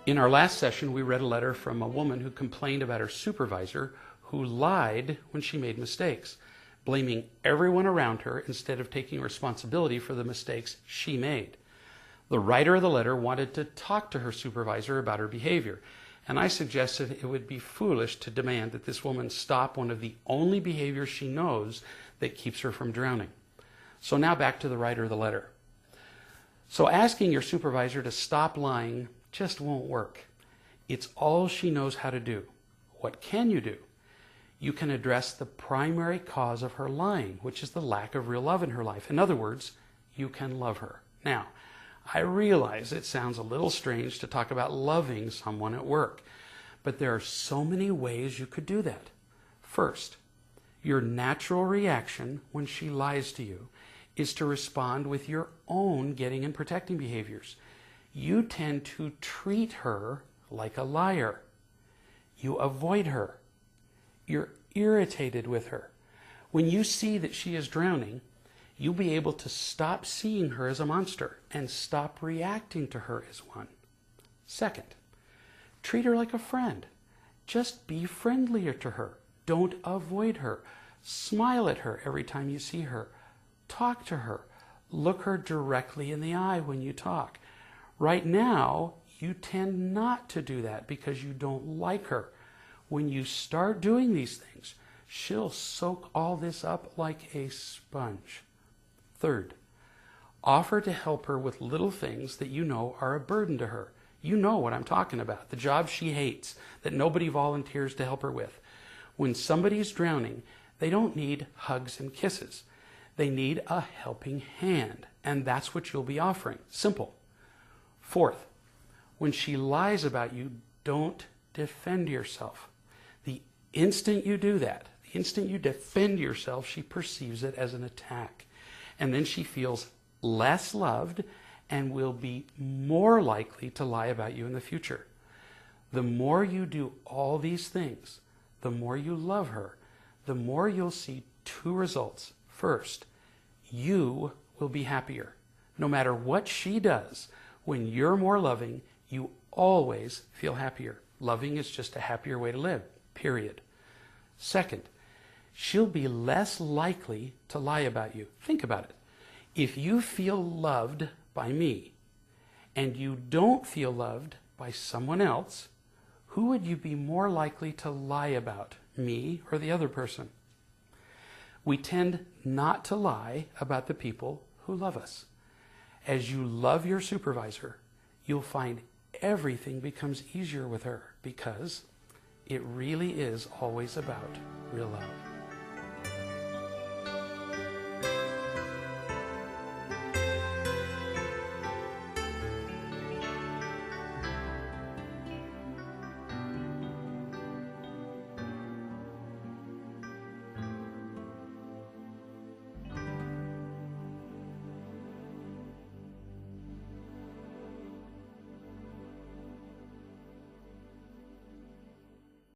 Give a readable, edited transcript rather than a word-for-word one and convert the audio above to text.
In our last session, we read a letter from a woman who complained about her supervisor who lied when she made mistakes, blaming everyone around her instead of taking responsibility for the mistakes she made. The writer of the letter wanted to talk to her supervisor about her behavior, and I suggested it would be foolish to demand that this woman stop one of the only behaviors she knows that keeps her from drowning. So now back to the writer of the letter. So asking your supervisor to stop lying just won't work. It's all she knows how to do. What can you do? You can address the primary cause of her lying, which is the lack of real love in her life. In other words, you can love her. Now, I realize it sounds a little strange to talk about loving someone at work, but there are so many ways you could do that. First, your natural reaction when she lies to you is to respond with your own getting and protecting behaviors. You tend to treat her like a liar. You avoid her. You're irritated with her. When you see that she is drowning, you'll be able to stop seeing her as a monster and stop reacting to her as one. Second, treat her like a friend. Just be friendlier to her. Don't avoid her. Smile at her every time you see her. Talk to her. Look her directly in the eye when you talk. Right now, you tend not to do that because you don't like her. When you start doing these things, she'll soak all this up like a sponge. Third, offer to help her with little things that you know are a burden to her. You know what I'm talking about, the job she hates, that nobody volunteers to help her with. When somebody's drowning, they don't need hugs and kisses. They need a helping hand, and that's what you'll be offering. Simple. Fourth, when she lies about you, don't defend yourself. The instant you do that, the instant you defend yourself, she perceives it as an attack. And then she feels less loved and will be more likely to lie about you in the future. The more you do all these things, the more you love her, the more you'll see two results. First, you will be happier. No matter what she does, when you're more loving, you always feel happier. Loving is just a happier way to live, period. Second, she'll be less likely to lie about you. Think about it. If you feel loved by me and you don't feel loved by someone else, who would you be more likely to lie about, me or the other person? We tend not to lie about the people who love us. As you love your supervisor, you'll find everything becomes easier with her because it really is always about real love.